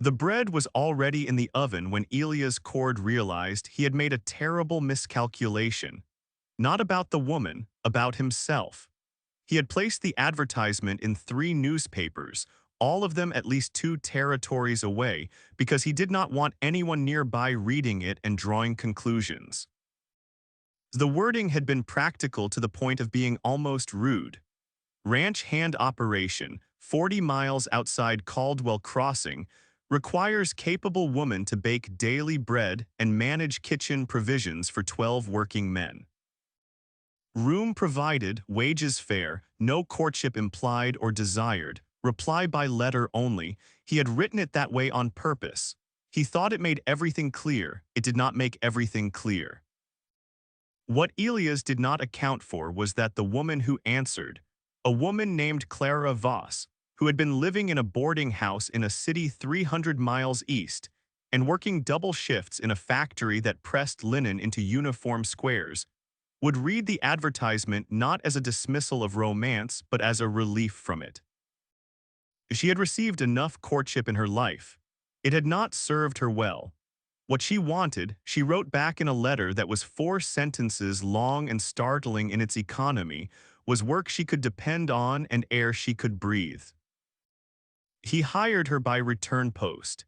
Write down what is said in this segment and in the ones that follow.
The bread was already in the oven when Elias Cord realized he had made a terrible miscalculation. Not about the woman, about himself. He had placed the advertisement in 3 newspapers, all of them at least 2 territories away, because he did not want anyone nearby reading it and drawing conclusions. The wording had been practical to the point of being almost rude. Ranch hand operation, 40 miles outside Caldwell Crossing, requires capable woman to bake daily bread and manage kitchen provisions for 12 working men. Room provided, wages fair, no courtship implied or desired, reply by letter only. He had written it that way on purpose. He thought it made everything clear. It did not make everything clear. What Elias did not account for was that the woman who answered, a woman named Clara Voss, who had been living in a boarding house in a city 300 miles east and working double shifts in a factory that pressed linen into uniform squares, would read the advertisement not as a dismissal of romance but as a relief from it. She had received enough courtship in her life. It had not served her well. What she wanted, she wrote back in a letter that was 4 sentences long and startling in its economy, was work she could depend on and air she could breathe. He hired her by return post.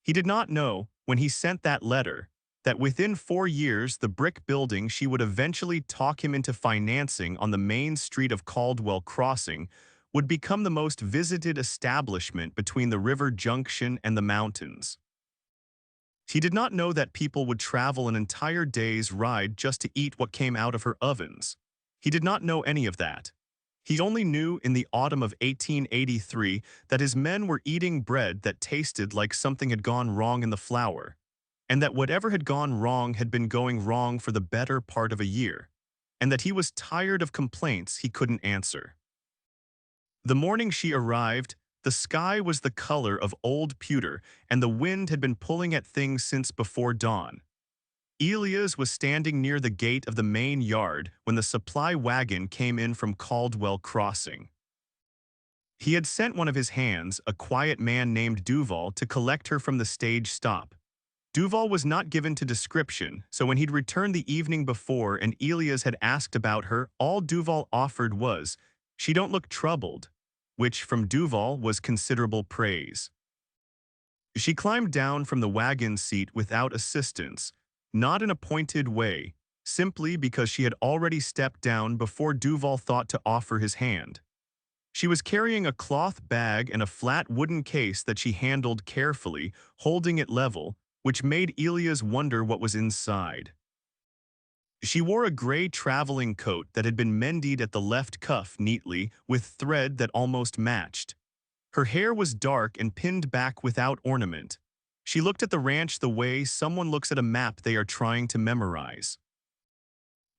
He did not know, when he sent that letter, that within 4 years the brick building she would eventually talk him into financing on the main street of Caldwell Crossing would become the most visited establishment between the river junction and the mountains. He did not know that people would travel an entire day's ride just to eat what came out of her ovens. He did not know any of that. He only knew in the autumn of 1883 that his men were eating bread that tasted like something had gone wrong in the flour, and that whatever had gone wrong had been going wrong for the better part of a year, and that he was tired of complaints he couldn't answer. The morning she arrived, the sky was the color of old pewter, and the wind had been pulling at things since before dawn. Elias was standing near the gate of the main yard when the supply wagon came in from Caldwell Crossing. He had sent one of his hands, a quiet man named Duval, to collect her from the stage stop. Duval was not given to description, so when he'd returned the evening before and Elias had asked about her, all Duval offered was, "She don't look troubled," which from Duval was considerable praise. She climbed down from the wagon seat without assistance, not in a pointed way, simply because she had already stepped down before Duval thought to offer his hand. She was carrying a cloth bag and a flat wooden case that she handled carefully, holding it level, which made Elias wonder what was inside. She wore a gray traveling coat that had been mended at the left cuff neatly with thread that almost matched. Her hair was dark and pinned back without ornament. She looked at the ranch the way someone looks at a map they are trying to memorize.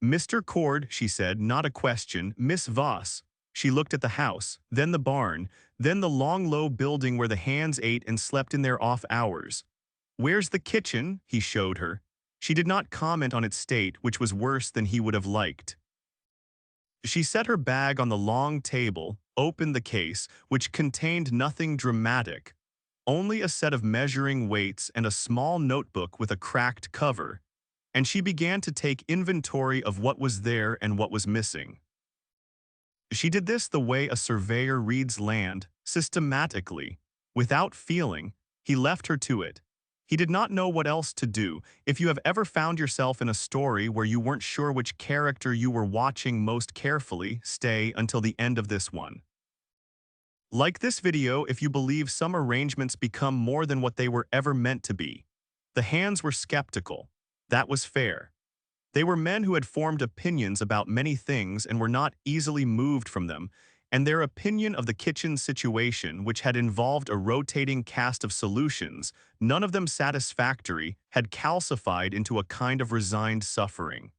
"Mr. Cord," she said, not a question, "Miss Voss." She looked at the house, then the barn, then the long low building where the hands ate and slept in their off hours. "Where's the kitchen?" he showed her. She did not comment on its state, which was worse than he would have liked. She set her bag on the long table, opened the case, which contained nothing dramatic, only a set of measuring weights and a small notebook with a cracked cover, and she began to take inventory of what was there and what was missing. She did this the way a surveyor reads land, systematically. Without feeling, he left her to it. He did not know what else to do. If you have ever found yourself in a story where you weren't sure which character you were watching most carefully, stay until the end of this one. Like this video if you believe some arrangements become more than what they were ever meant to be. The hands were skeptical. That was fair. They were men who had formed opinions about many things and were not easily moved from them, and their opinion of the kitchen situation, which had involved a rotating cast of solutions, none of them satisfactory, had calcified into a kind of resigned suffering.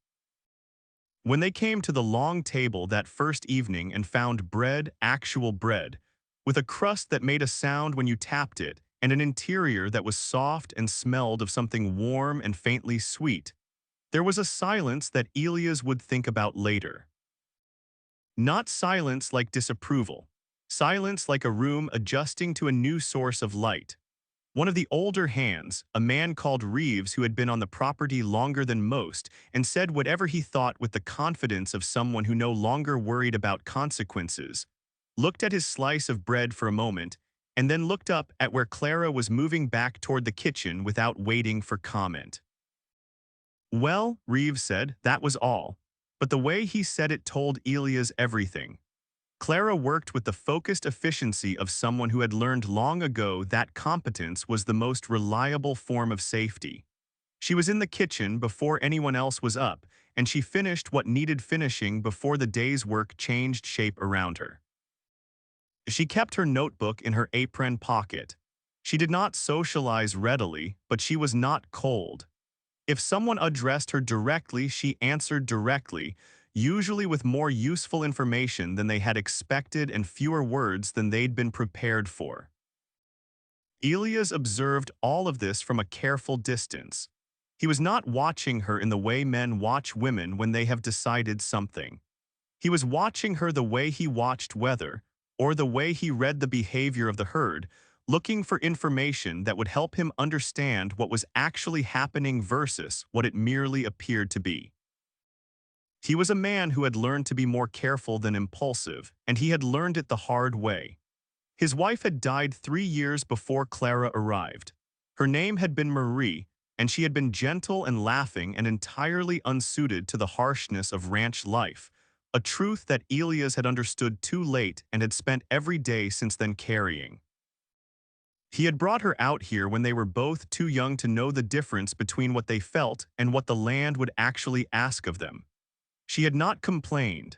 When they came to the long table that first evening and found bread, actual bread, with a crust that made a sound when you tapped it, and an interior that was soft and smelled of something warm and faintly sweet, there was a silence that Elias would think about later. Not silence like disapproval. Silence like a room adjusting to a new source of light. One of the older hands, a man called Reeves who had been on the property longer than most and said whatever he thought with the confidence of someone who no longer worried about consequences, looked at his slice of bread for a moment and then looked up at where Clara was moving back toward the kitchen without waiting for comment. Well, Reeves said, that was all. But the way he said it told Elias everything. Clara worked with the focused efficiency of someone who had learned long ago that competence was the most reliable form of safety. She was in the kitchen before anyone else was up, and she finished what needed finishing before the day's work changed shape around her. She kept her notebook in her apron pocket. She did not socialize readily, but she was not cold. If someone addressed her directly, she answered directly, usually with more useful information than they had expected and fewer words than they'd been prepared for. Elias observed all of this from a careful distance. He was not watching her in the way men watch women when they have decided something. He was watching her the way he watched weather, or the way he read the behavior of the herd, looking for information that would help him understand what was actually happening versus what it merely appeared to be. He was a man who had learned to be more careful than impulsive, and he had learned it the hard way. His wife had died 3 years before Clara arrived. Her name had been Marie, and she had been gentle and laughing and entirely unsuited to the harshness of ranch life, a truth that Elias had understood too late and had spent every day since then carrying. He had brought her out here when they were both too young to know the difference between what they felt and what the land would actually ask of them. She had not complained.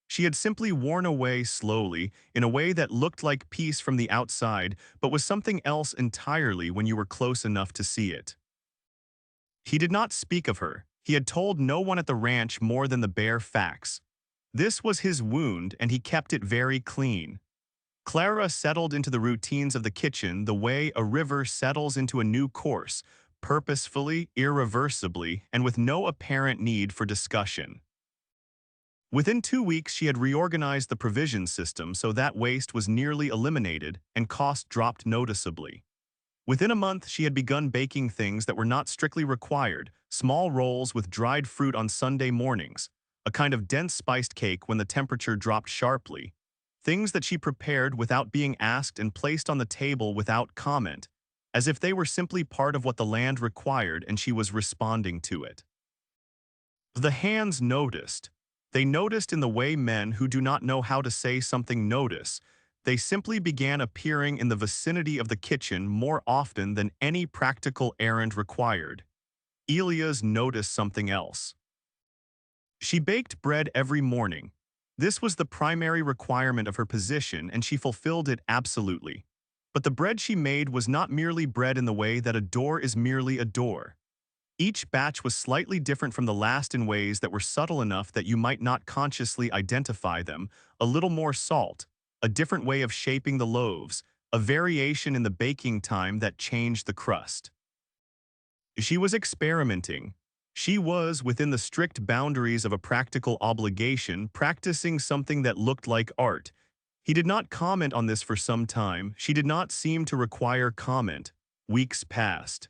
She had simply worn away slowly, in a way that looked like peace from the outside, but was something else entirely when you were close enough to see it. He did not speak of her. He had told no one at the ranch more than the bare facts. This was his wound, and he kept it very clean. Clara settled into the routines of the kitchen the way a river settles into a new course, purposefully, irreversibly, and with no apparent need for discussion. Within 2 weeks, she had reorganized the provision system so that waste was nearly eliminated and cost dropped noticeably. Within a month, she had begun baking things that were not strictly required, small rolls with dried fruit on Sunday mornings, a kind of dense spiced cake when the temperature dropped sharply, things that she prepared without being asked and placed on the table without comment, as if they were simply part of what the land required and she was responding to it. The hands noticed. They noticed in the way men who do not know how to say something notice. They simply began appearing in the vicinity of the kitchen more often than any practical errand required. Elias noticed something else. She baked bread every morning. This was the primary requirement of her position, and she fulfilled it absolutely. But the bread she made was not merely bread in the way that a door is merely a door. Each batch was slightly different from the last in ways that were subtle enough that you might not consciously identify them: a little more salt, a different way of shaping the loaves, a variation in the baking time that changed the crust. She was experimenting. She was, within the strict boundaries of a practical obligation, practicing something that looked like art. He did not comment on this for some time. She did not seem to require comment. Weeks passed.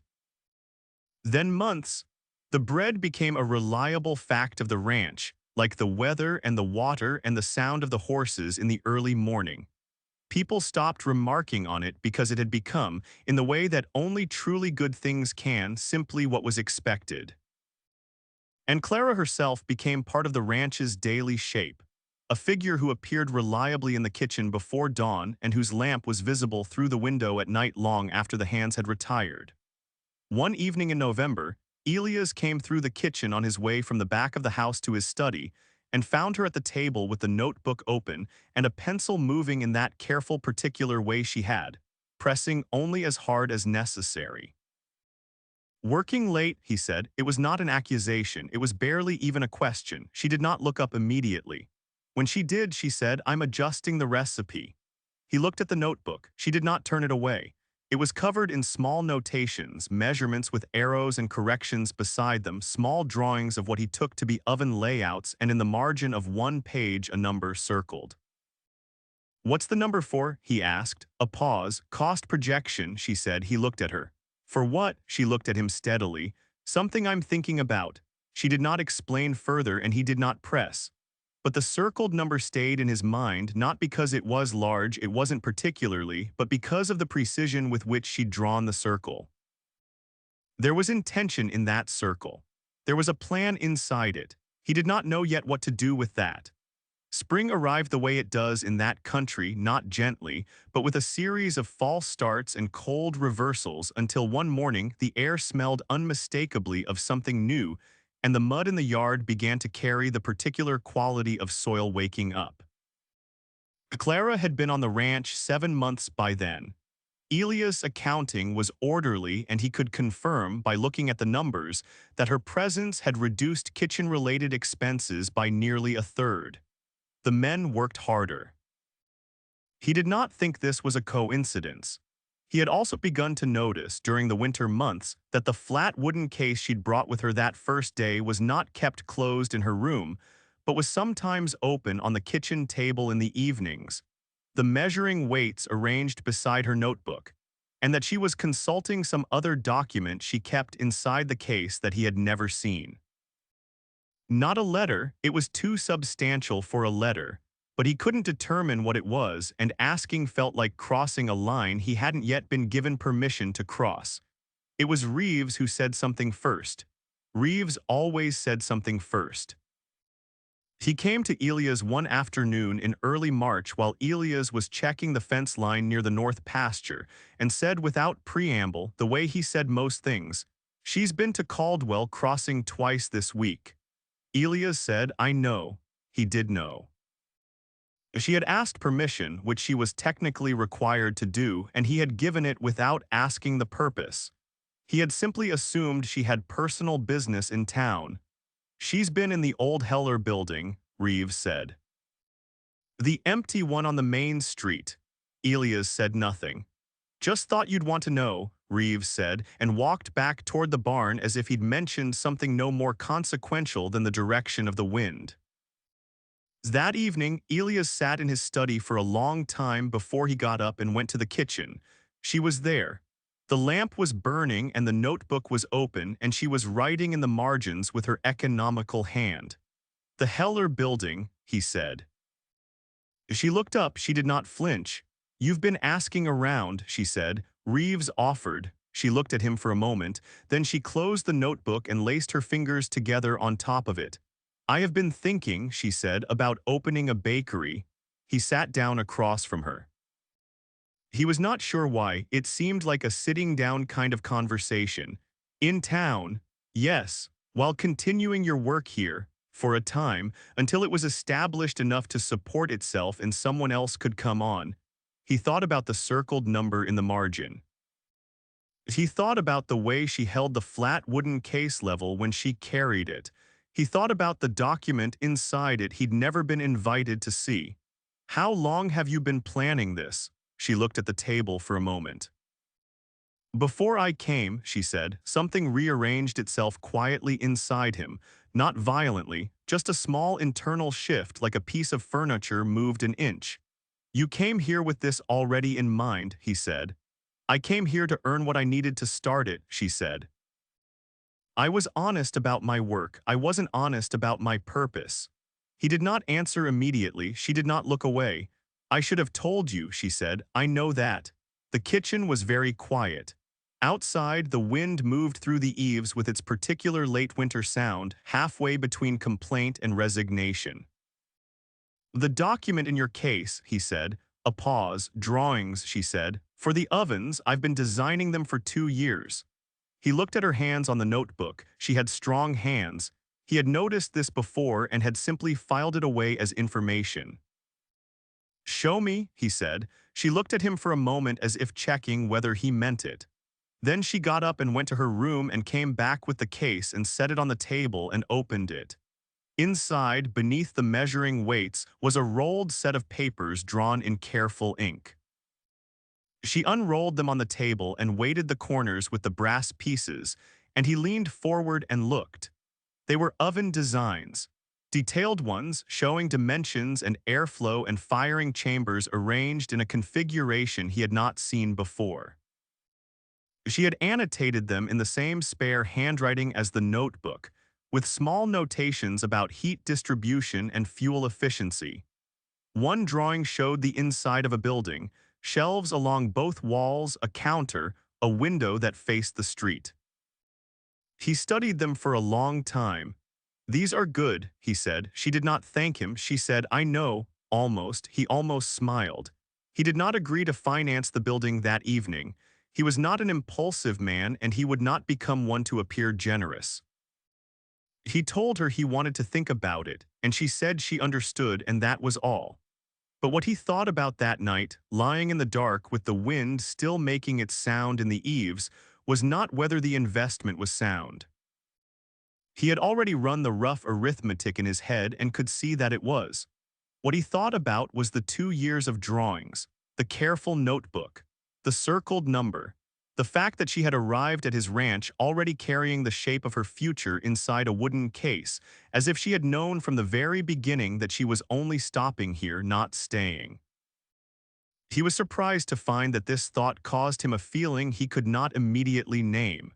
Then months. The bread became a reliable fact of the ranch, like the weather and the water and the sound of the horses in the early morning. People stopped remarking on it because it had become, in the way that only truly good things can, simply what was expected. And Clara herself became part of the ranch's daily shape, a figure who appeared reliably in the kitchen before dawn and whose lamp was visible through the window at night long after the hands had retired. One evening in November, Elias came through the kitchen on his way from the back of the house to his study and found her at the table with the notebook open and a pencil moving in that careful particular way she had, pressing only as hard as necessary. Working late, he said. It was not an accusation. It was barely even a question. She did not look up immediately. When she did, she said, "I'm adjusting the recipe." He looked at the notebook. She did not turn it away. It was covered in small notations, measurements with arrows and corrections beside them, small drawings of what he took to be oven layouts, and in the margin of one page a number circled. What's the number for? He asked. A pause. Cost projection, she said. He looked at her. For what? She looked at him steadily. Something I'm thinking about. She did not explain further and he did not press. But the circled number stayed in his mind, not because it was large, it wasn't particularly, but because of the precision with which she'd drawn the circle. There was intention in that circle. There was a plan inside it. He did not know yet what to do with that. Spring arrived the way it does in that country, not gently, but with a series of false starts and cold reversals until one morning the air smelled unmistakably of something new, and the mud in the yard began to carry the particular quality of soil waking up. Clara had been on the ranch 7 months by then. Elia's accounting was orderly and he could confirm by looking at the numbers that her presence had reduced kitchen-related expenses by nearly a third. The men worked harder. He did not think this was a coincidence. He had also begun to notice during the winter months that the flat wooden case she'd brought with her that first day was not kept closed in her room, but was sometimes open on the kitchen table in the evenings, the measuring weights arranged beside her notebook, and that she was consulting some other document she kept inside the case that he had never seen. Not a letter, it was too substantial for a letter, but he couldn't determine what it was, and asking felt like crossing a line he hadn't yet been given permission to cross. It was Reeves who said something first. Reeves always said something first. He came to Elia's one afternoon in early March while Elia's was checking the fence line near the north pasture and said without preamble, the way he said most things, "She's been to Caldwell Crossing twice this week." Elias said, "I know." He did know. She had asked permission, which she was technically required to do, and he had given it without asking the purpose. He had simply assumed she had personal business in town. "She's been in the old Heller building," Reeves said. "The empty one on the main street." Elias said nothing. "Just thought you'd want to know," Reeves said, and walked back toward the barn as if he'd mentioned something no more consequential than the direction of the wind. That evening, Elias sat in his study for a long time before he got up and went to the kitchen. She was there. The lamp was burning and the notebook was open, and she was writing in the margins with her economical hand. "The Heller building," he said. She looked up. She did not flinch. "You've been asking around," she said. Reeves offered. She looked at him for a moment. Then she closed the notebook and laced her fingers together on top of it. "I have been thinking," she said, "about opening a bakery." He sat down across from her. He was not sure why. It seemed like a sitting-down kind of conversation. "In town?" "Yes. While continuing your work here, for a time, until it was established enough to support itself and someone else could come on." He thought about the circled number in the margin. He thought about the way she held the flat wooden case level when she carried it. He thought about the document inside it he'd never been invited to see. "How long have you been planning this?" She looked at the table for a moment. "Before I came," she said, something rearranged itself quietly inside him, not violently, just a small internal shift like a piece of furniture moved an inch. "You came here with this already in mind," he said. "I came here to earn what I needed to start it," she said. "I was honest about my work. I wasn't honest about my purpose." He did not answer immediately. She did not look away. "I should have told you," she said. "I know that." The kitchen was very quiet. Outside, the wind moved through the eaves with its particular late winter sound, halfway between complaint and resignation. "The document in your case," he said. A pause. "Drawings," she said. "For the ovens, I've been designing them for 2 years." He looked at her hands on the notebook. She had strong hands. He had noticed this before and had simply filed it away as information. "Show me," he said. She looked at him for a moment as if checking whether he meant it. Then she got up and went to her room and came back with the case and set it on the table and opened it. Inside, beneath the measuring weights, was a rolled set of papers drawn in careful ink. She unrolled them on the table and weighted the corners with the brass pieces, and he leaned forward and looked. They were oven designs. Detailed ones showing dimensions and airflow and firing chambers arranged in a configuration he had not seen before. She had annotated them in the same spare handwriting as the notebook, with small notations about heat distribution and fuel efficiency. One drawing showed the inside of a building, shelves along both walls, a counter, a window that faced the street. He studied them for a long time. "These are good," he said. She did not thank him. She said, "I know," almost. He almost smiled. He did not agree to finance the building that evening. He was not an impulsive man, and he would not become one to appear generous. He told her he wanted to think about it, and she said she understood, and that was all. But what he thought about that night, lying in the dark with the wind still making its sound in the eaves, was not whether the investment was sound. He had already run the rough arithmetic in his head and could see that it was. What he thought about was the 2 years of drawings, the careful notebook, the circled number, the fact that she had arrived at his ranch already carrying the shape of her future inside a wooden case, as if she had known from the very beginning that she was only stopping here, not staying. He was surprised to find that this thought caused him a feeling he could not immediately name.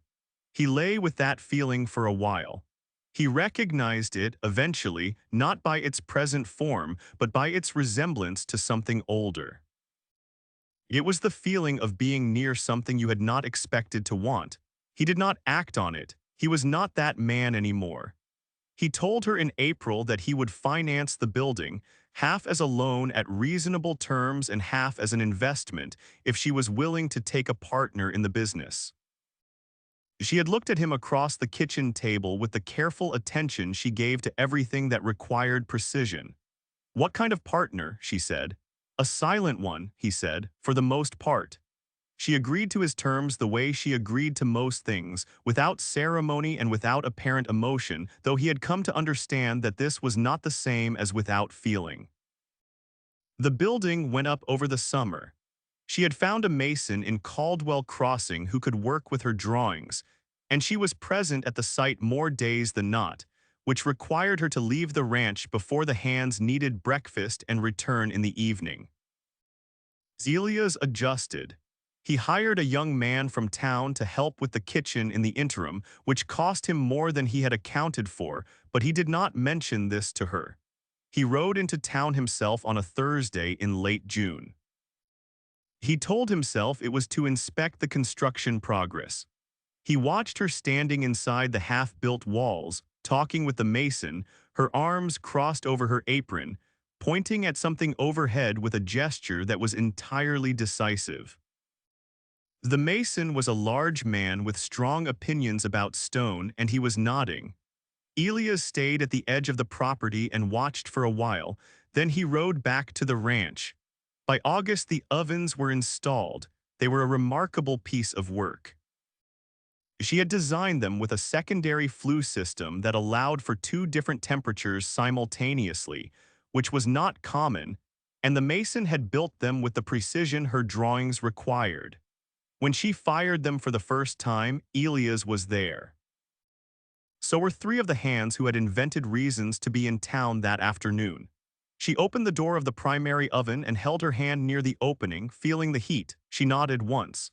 He lay with that feeling for a while. He recognized it, eventually, not by its present form, but by its resemblance to something older. It was the feeling of being near something you had not expected to want. He did not act on it. He was not that man anymore. He told her in April that he would finance the building, half as a loan at reasonable terms and half as an investment, if she was willing to take a partner in the business. She had looked at him across the kitchen table with the careful attention she gave to everything that required precision. "What kind of partner?" she said. "A silent one," he said, "for the most part." She agreed to his terms the way she agreed to most things, without ceremony and without apparent emotion, though he had come to understand that this was not the same as without feeling. The building went up over the summer. She had found a mason in Caldwell Crossing who could work with her drawings, and she was present at the site more days than not, which required her to leave the ranch before the hands needed breakfast and return in the evening. Zelia's adjusted. He hired a young man from town to help with the kitchen in the interim, which cost him more than he had accounted for, but he did not mention this to her. He rode into town himself on a Thursday in late June. He told himself it was to inspect the construction progress. He watched her standing inside the half-built walls, talking with the mason, her arms crossed over her apron, pointing at something overhead with a gesture that was entirely decisive. The mason was a large man with strong opinions about stone, and he was nodding. Elias stayed at the edge of the property and watched for a while, then he rode back to the ranch. By August, the ovens were installed. They were a remarkable piece of work. She had designed them with a secondary flue system that allowed for 2 different temperatures simultaneously, which was not common, and the mason had built them with the precision her drawings required. When she fired them for the first time, Elias was there. So were 3 of the hands who had invented reasons to be in town that afternoon. She opened the door of the primary oven and held her hand near the opening, feeling the heat. She nodded once.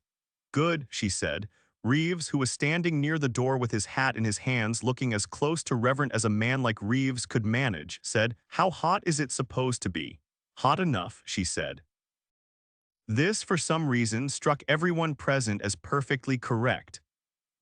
"Good," she said. Reeves, who was standing near the door with his hat in his hands looking as close to reverent as a man like Reeves could manage, said, "How hot is it supposed to be?" "Hot enough," she said. This, for some reason, struck everyone present as perfectly correct.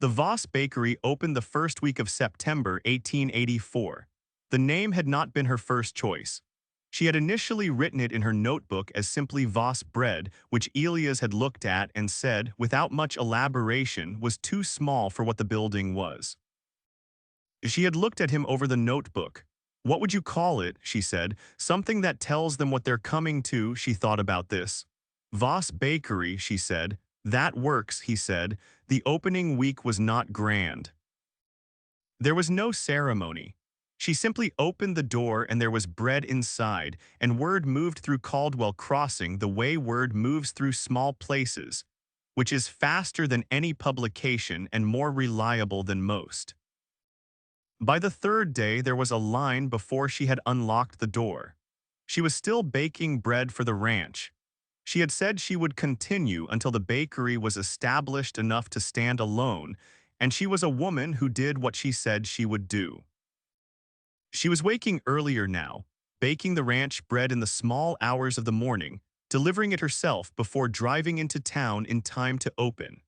The Voss Bakery opened the first week of September 1884. The name had not been her first choice. She had initially written it in her notebook as simply Voss bread, which Elias had looked at and said, without much elaboration, was too small for what the building was. She had looked at him over the notebook. "What would you call it?" she said. "Something that tells them what they're coming to." She thought about this. "Voss Bakery," she said. "That works," he said. The opening week was not grand. There was no ceremony. She simply opened the door and there was bread inside, and word moved through Caldwell Crossing the way word moves through small places, which is faster than any publication and more reliable than most. By the third day, there was a line before she had unlocked the door. She was still baking bread for the ranch. She had said she would continue until the bakery was established enough to stand alone, and she was a woman who did what she said she would do. She was waking earlier now, baking the ranch bread in the small hours of the morning, delivering it herself before driving into town in time to open.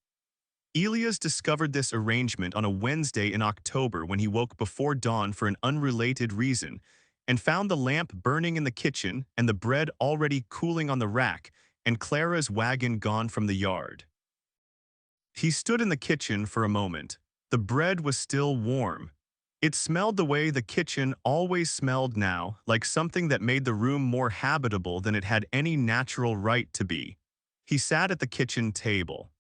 Elias discovered this arrangement on a Wednesday in October when he woke before dawn for an unrelated reason and found the lamp burning in the kitchen and the bread already cooling on the rack and Clara's wagon gone from the yard. He stood in the kitchen for a moment. The bread was still warm. It smelled the way the kitchen always smelled now, like something that made the room more habitable than it had any natural right to be. He sat at the kitchen table.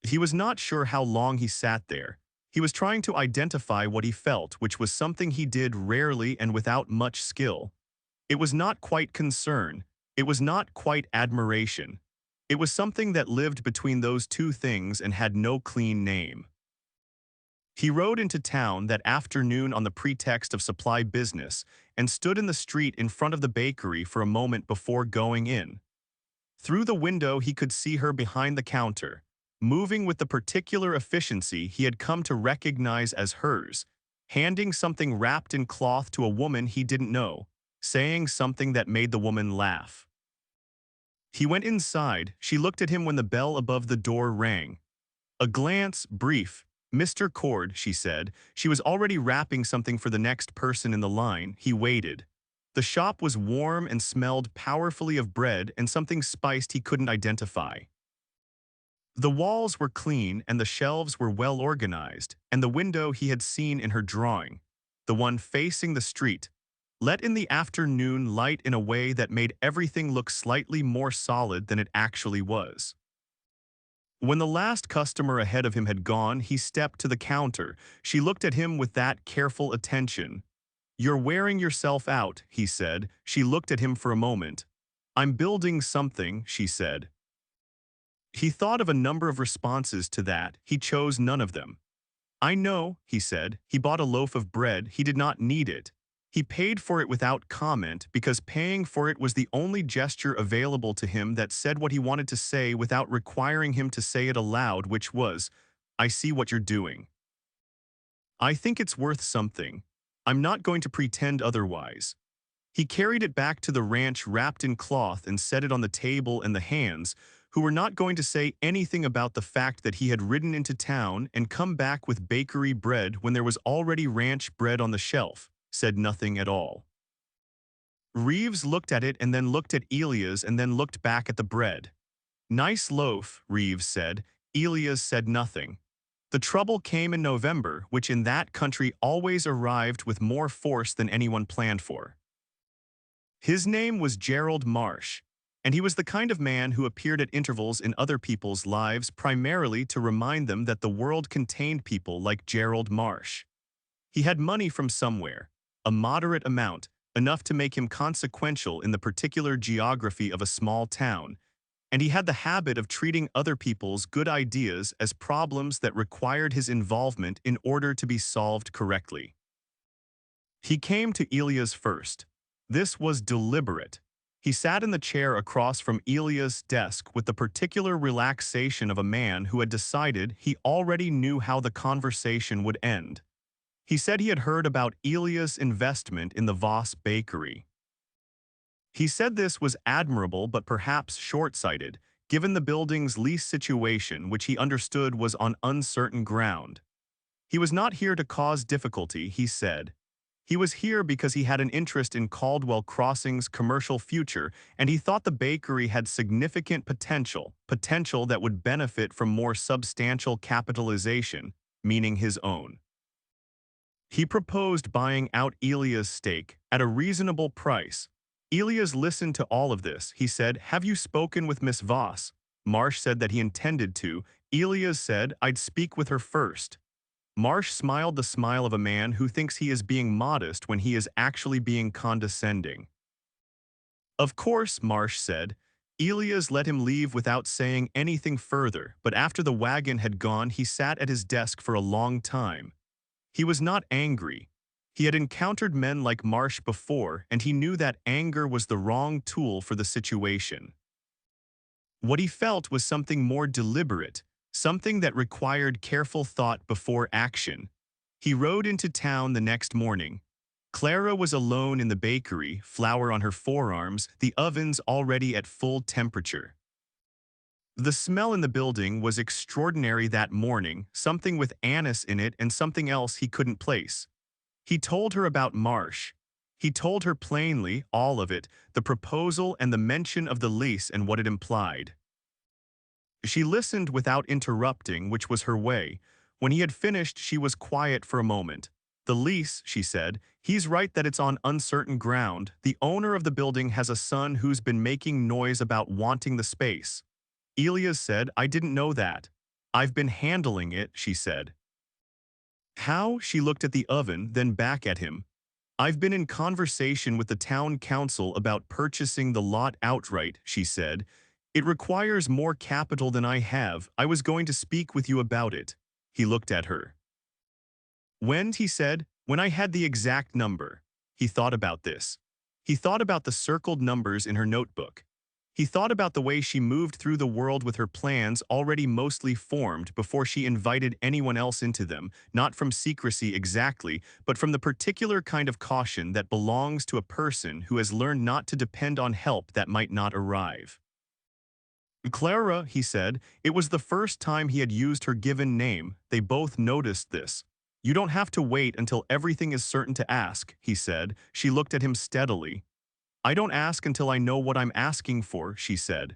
He was not sure how long he sat there. He was trying to identify what he felt, which was something he did rarely and without much skill. It was not quite concern. It was not quite admiration. It was something that lived between those two things and had no clean name. He rode into town that afternoon on the pretext of supply business and stood in the street in front of the bakery for a moment before going in. Through the window he could see her behind the counter, moving with the particular efficiency he had come to recognize as hers, handing something wrapped in cloth to a woman he didn't know, saying something that made the woman laugh. He went inside. She looked at him when the bell above the door rang. A glance, brief. "Mr. Cord," she said. She was already wrapping something for the next person in the line. He waited. The shop was warm and smelled powerfully of bread and something spiced he couldn't identify. The walls were clean and the shelves were well organized, and the window he had seen in her drawing, the one facing the street, let in the afternoon light in a way that made everything look slightly more solid than it actually was. When the last customer ahead of him had gone, he stepped to the counter. She looked at him with that careful attention. "You're wearing yourself out," he said. She looked at him for a moment. "I'm building something," she said. He thought of a number of responses to that. He chose none of them. "I know," he said. He bought a loaf of bread. He did not need it. He paid for it without comment because paying for it was the only gesture available to him that said what he wanted to say without requiring him to say it aloud, which was, "I see what you're doing. I think it's worth something. I'm not going to pretend otherwise." He carried it back to the ranch wrapped in cloth and set it on the table, and the hands, who were not going to say anything about the fact that he had ridden into town and come back with bakery bread when there was already ranch bread on the shelf, said nothing at all. Reeves looked at it and then looked at Elias and then looked back at the bread. "Nice loaf," Reeves said. Elias said nothing. The trouble came in November, which in that country always arrived with more force than anyone planned for. His name was Gerald Marsh, and he was the kind of man who appeared at intervals in other people's lives primarily to remind them that the world contained people like Gerald Marsh. He had money from somewhere, a moderate amount, enough to make him consequential in the particular geography of a small town, and he had the habit of treating other people's good ideas as problems that required his involvement in order to be solved correctly. He came to Elias first. This was deliberate. He sat in the chair across from Elias' desk with the particular relaxation of a man who had decided he already knew how the conversation would end. He said he had heard about Elias' investment in the Voss bakery. He said this was admirable but perhaps short-sighted, given the building's lease situation, which he understood was on uncertain ground. He was not here to cause difficulty, he said. He was here because he had an interest in Caldwell Crossing's commercial future, and he thought the bakery had significant potential that would benefit from more substantial capitalization, meaning his own. He proposed buying out Elias' stake at a reasonable price. Elias listened to all of this. He said, "Have you spoken with Miss Voss?" Marsh said that he intended to. Elias said, "I'd speak with her first." Marsh smiled the smile of a man who thinks he is being modest when he is actually being condescending. "Of course," Marsh said. Elias let him leave without saying anything further, but after the wagon had gone he sat at his desk for a long time. He was not angry. He had encountered men like Marsh before, and he knew that anger was the wrong tool for the situation. What he felt was something more deliberate, something that required careful thought before action. He rode into town the next morning. Clara was alone in the bakery, flour on her forearms, the ovens already at full temperature. The smell in the building was extraordinary that morning, something with anise in it and something else he couldn't place. He told her about Marsh. He told her plainly, all of it, the proposal and the mention of the lease and what it implied. She listened without interrupting, which was her way. When he had finished, she was quiet for a moment. The lease, she said, he's right that it's on uncertain ground. The owner of the building has a son who's been making noise about wanting the space. Elias said, I didn't know that. I've been handling it, she said. How? She looked at the oven, then back at him. I've been in conversation with the town council about purchasing the lot outright, she said. It requires more capital than I have. I was going to speak with you about it. He looked at her. When, he said, when I had the exact number. He thought about this. He thought about the circled numbers in her notebook. He thought about the way she moved through the world with her plans already mostly formed before she invited anyone else into them, not from secrecy exactly, but from the particular kind of caution that belongs to a person who has learned not to depend on help that might not arrive. Clara, he said, it was the first time he had used her given name. They both noticed this. You don't have to wait until everything is certain to ask, he said. She looked at him steadily. I don't ask until I know what I'm asking for, she said.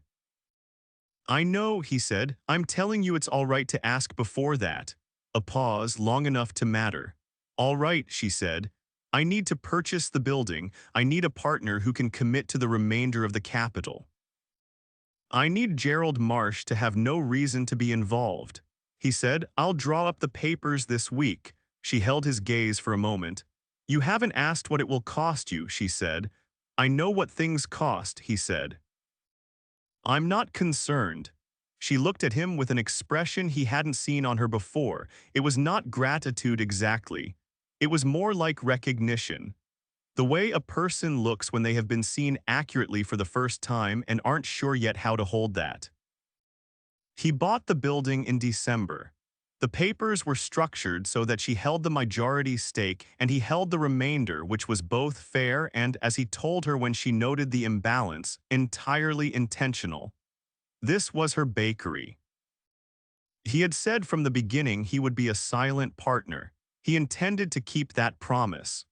I know, he said. I'm telling you it's all right to ask before that. A pause long enough to matter. All right, she said. I need to purchase the building. I need a partner who can commit to the remainder of the capital. I need Gerald Marsh to have no reason to be involved. He said, I'll draw up the papers this week. She held his gaze for a moment. You haven't asked what it will cost you, she said. I know what things cost, he said. I'm not concerned. She looked at him with an expression he hadn't seen on her before. It was not gratitude exactly. It was more like recognition. The way a person looks when they have been seen accurately for the first time and aren't sure yet how to hold that. He bought the building in December. The papers were structured so that she held the majority stake and he held the remainder, which was both fair and, as he told her when she noted the imbalance, entirely intentional. This was her bakery. He had said from the beginning he would be a silent partner. He intended to keep that promise.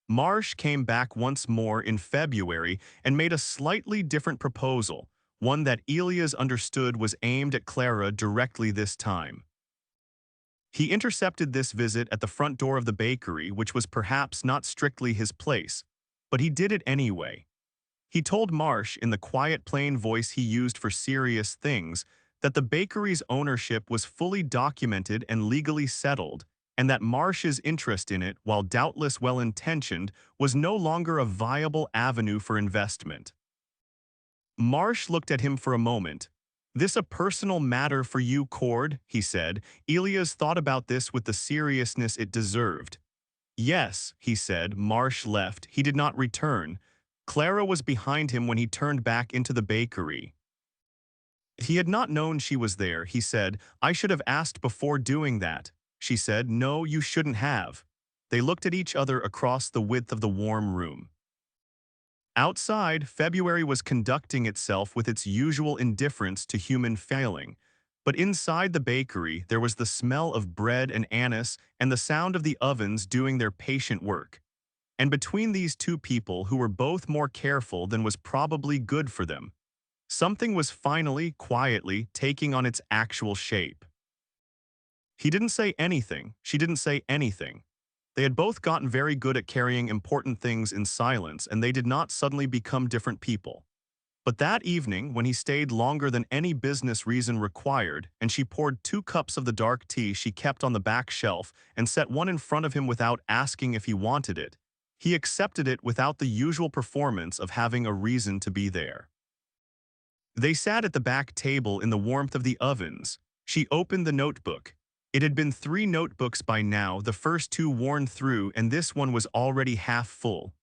Marsh came back once more in February and made a slightly different proposal, one that Elias understood was aimed at Clara directly this time. He intercepted this visit at the front door of the bakery, which was perhaps not strictly his place, but he did it anyway. He told Marsh in the quiet plain voice he used for serious things that the bakery's ownership was fully documented and legally settled, and that Marsh's interest in it, while doubtless well-intentioned, was no longer a viable avenue for investment. Marsh looked at him for a moment. This a personal matter for you, Cord, he said. Elias thought about this with the seriousness it deserved. Yes, he said. Marsh left. He did not return. Clara was behind him when he turned back into the bakery. He had not known she was there, he said. I should have asked before doing that. She said, no, you shouldn't have. They looked at each other across the width of the warm room. Outside, February was conducting itself with its usual indifference to human failing. But inside the bakery, there was the smell of bread and anise and the sound of the ovens doing their patient work. And between these two people who were both more careful than was probably good for them, something was finally, quietly, taking on its actual shape. He didn't say anything. She didn't say anything. They had both gotten very good at carrying important things in silence, and they did not suddenly become different people. But that evening, when he stayed longer than any business reason required, and she poured 2 cups of the dark tea she kept on the back shelf and set one in front of him without asking if he wanted it, he accepted it without the usual performance of having a reason to be there. They sat at the back table in the warmth of the ovens. She opened the notebook. It had been 3 notebooks by now, the first 2 worn through, and this one was already half full.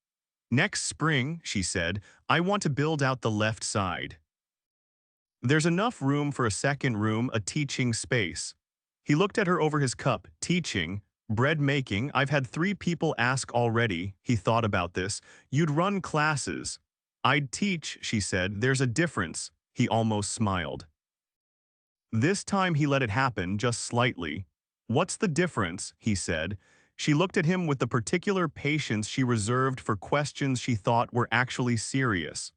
Next spring, she said, I want to build out the left side. There's enough room for a second room, a teaching space. He looked at her over his cup. Teaching, bread making, I've had 3 people ask already. He thought about this. You'd run classes. I'd teach, she said. There's a difference. He almost smiled. This time he let it happen, just slightly. What's the difference? He said. She looked at him with the particular patience she reserved for questions she thought were actually serious.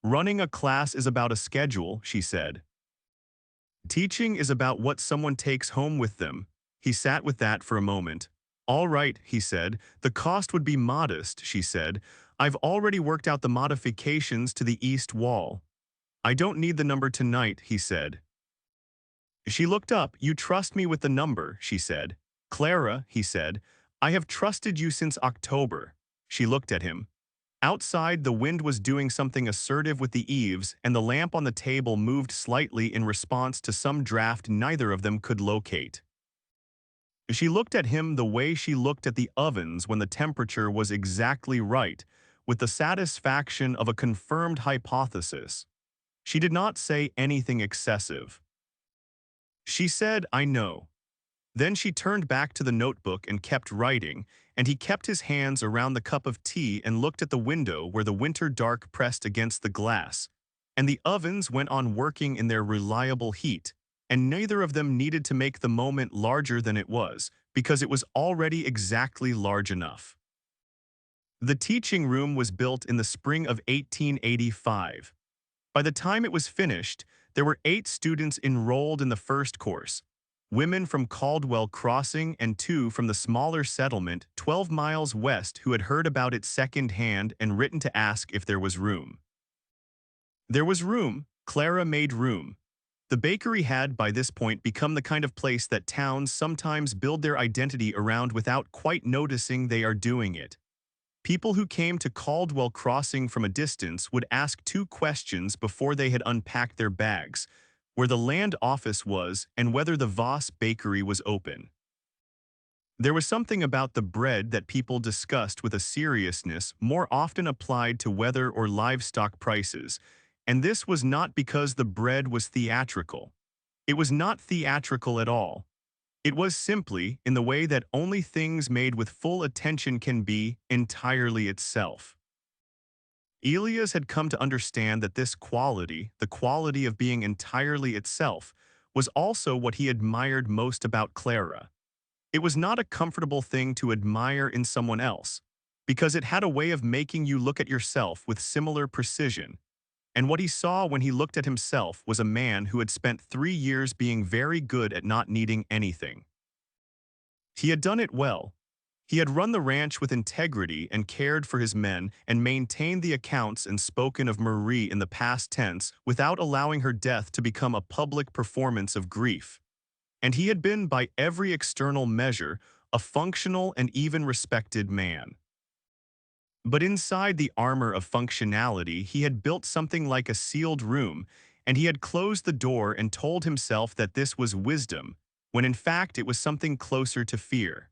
Running a class is about a schedule, she said. Teaching is about what someone takes home with them. He sat with that for a moment. All right, he said. The cost would be modest, she said. I've already worked out the modifications to the east wall. I don't need the number tonight, he said. She looked up. You trust me with the number, she said. Clara, he said. I have trusted you since October. She looked at him. Outside, the wind was doing something assertive with the eaves, and the lamp on the table moved slightly in response to some draft neither of them could locate. She looked at him the way she looked at the ovens when the temperature was exactly right, with the satisfaction of a confirmed hypothesis. She did not say anything excessive. She said, I know. Then she turned back to the notebook and kept writing, and he kept his hands around the cup of tea and looked at the window where the winter dark pressed against the glass, and the ovens went on working in their reliable heat, and neither of them needed to make the moment larger than it was, because it was already exactly large enough. The teaching room was built in the spring of 1885. By the time it was finished, there were 8 students enrolled in the first course, women from Caldwell Crossing and 2 from the smaller settlement 12 miles west who had heard about it secondhand and written to ask if there was room. There was room. Clara made room. The bakery had, by this point, become the kind of place that towns sometimes build their identity around without quite noticing they are doing it. People who came to Caldwell Crossing from a distance would ask 2 questions before they had unpacked their bags: where the land office was and whether the Voss bakery was open. There was something about the bread that people discussed with a seriousness more often applied to weather or livestock prices, and this was not because the bread was theatrical. It was not theatrical at all. It was simply, in the way that only things made with full attention can be, entirely itself. Elias had come to understand that this quality, the quality of being entirely itself, was also what he admired most about Clara. It was not a comfortable thing to admire in someone else, because it had a way of making you look at yourself with similar precision, and what he saw when he looked at himself was a man who had spent 3 years being very good at not needing anything. He had done it well. He had run the ranch with integrity and cared for his men and maintained the accounts and spoken of Marie in the past tense without allowing her death to become a public performance of grief. And he had been, by every external measure, a functional and even respected man. But inside the armor of functionality, he had built something like a sealed room, and he had closed the door and told himself that this was wisdom, when in fact it was something closer to fear.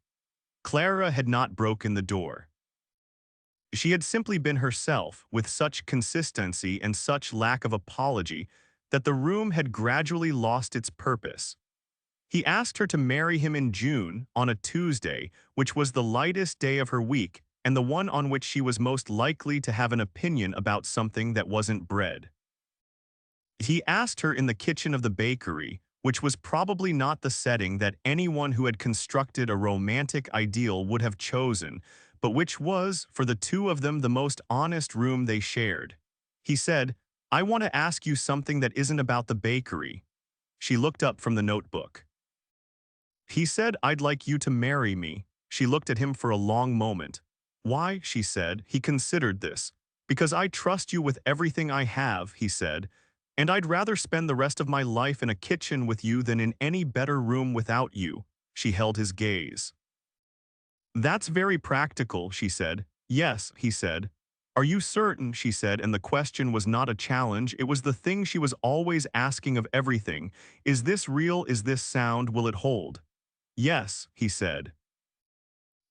Clara had not broken the door. She had simply been herself, with such consistency and such lack of apology that the room had gradually lost its purpose. He asked her to marry him in June, on a Tuesday, which was the lightest day of her week, and the one on which she was most likely to have an opinion about something that wasn't bread. He asked her in the kitchen of the bakery, which was probably not the setting that anyone who had constructed a romantic ideal would have chosen, but which was, for the 2 of them, the most honest room they shared. He said, I want to ask you something that isn't about the bakery. She looked up from the notebook. He said, I'd like you to marry me. She looked at him for a long moment. Why, she said. He considered this. Because I trust you with everything I have, he said, and I'd rather spend the rest of my life in a kitchen with you than in any better room without you. She held his gaze. That's very practical, she said. Yes, he said. Are you certain, she said, and the question was not a challenge, it was the thing she was always asking of everything. Is this real? Is this sound? Will it hold? Yes, he said.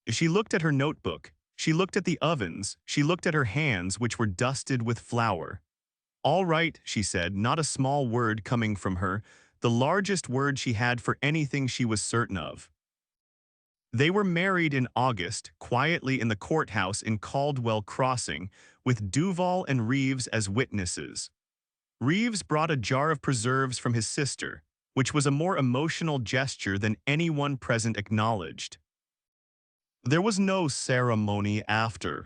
She looked at her notebook. She looked at the ovens. She looked at her hands, which were dusted with flour. All right, she said, not a small word coming from her, the largest word she had for anything she was certain of. They were married in August, quietly in the courthouse in Caldwell Crossing, with Duval and Reeves as witnesses. Reeves brought a jar of preserves from his sister, which was a more emotional gesture than anyone present acknowledged. There was no ceremony after.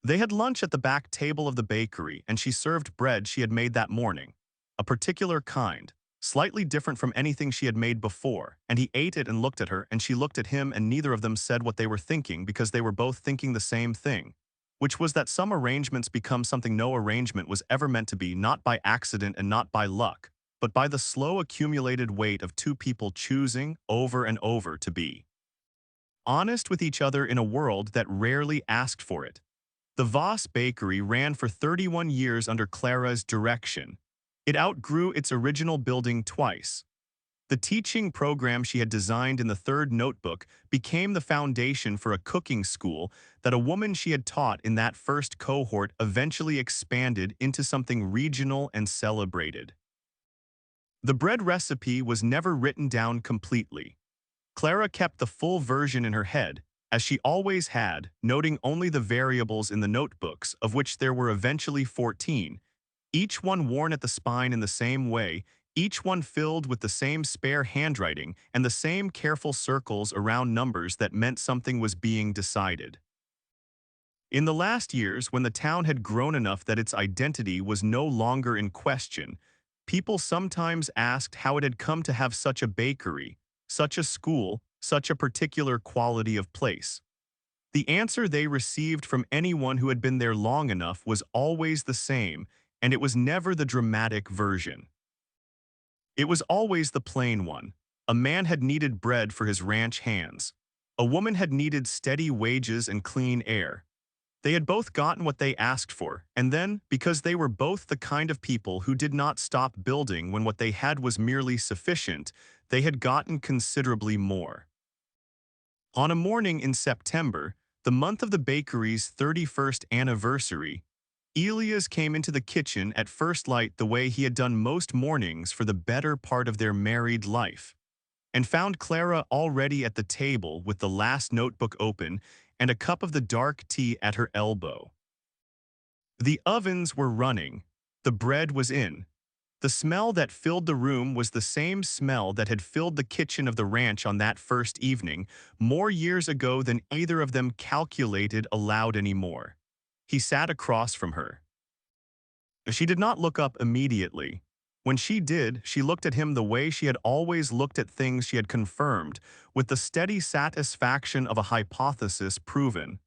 They had lunch at the back table of the bakery, and she served bread she had made that morning, a particular kind, slightly different from anything she had made before, and he ate it and looked at her, and she looked at him, and neither of them said what they were thinking because they were both thinking the same thing, which was that some arrangements become something no arrangement was ever meant to be, not by accident and not by luck, but by the slow accumulated weight of two people choosing over and over to be honest with each other in a world that rarely asked for it. The Voss Bakery ran for 31 years under Clara's direction. It outgrew its original building twice. The teaching program she had designed in the third notebook became the foundation for a cooking school that a woman she had taught in that first cohort eventually expanded into something regional and celebrated. The bread recipe was never written down completely. Clara kept the full version in her head, as she always had, noting only the variables in the notebooks, of which there were eventually 14, each one worn at the spine in the same way, each one filled with the same spare handwriting and the same careful circles around numbers that meant something was being decided. In the last years, when the town had grown enough that its identity was no longer in question, people sometimes asked how it had come to have such a bakery, such a school, such a particular quality of place. The answer they received from anyone who had been there long enough was always the same, and it was never the dramatic version. It was always the plain one. A man had needed bread for his ranch hands. A woman had needed steady wages and clean air. They had both gotten what they asked for, and then, because they were both the kind of people who did not stop building when what they had was merely sufficient, they had gotten considerably more. On a morning in September, the month of the bakery's 31st anniversary, Elias came into the kitchen at first light the way he had done most mornings for the better part of their married life, and found Clara already at the table with the last notebook open and a cup of the dark tea at her elbow. The ovens were running. The bread was in. The smell that filled the room was the same smell that had filled the kitchen of the ranch on that first evening, more years ago than either of them calculated aloud anymore. He sat across from her. She did not look up immediately. When she did, she looked at him the way she had always looked at things she had confirmed, with the steady satisfaction of a hypothesis proven.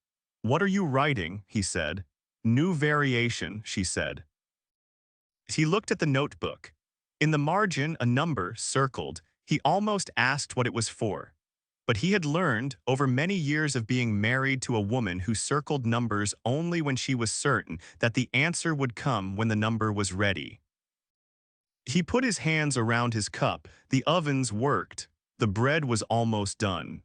"What are you writing?" he said. "New variation," she said. He looked at the notebook. In the margin, a number circled. He almost asked what it was for. But he had learned, over many years of being married to a woman who circled numbers only when she was certain that the answer would come when the number was ready. He put his hands around his cup. The ovens worked. The bread was almost done.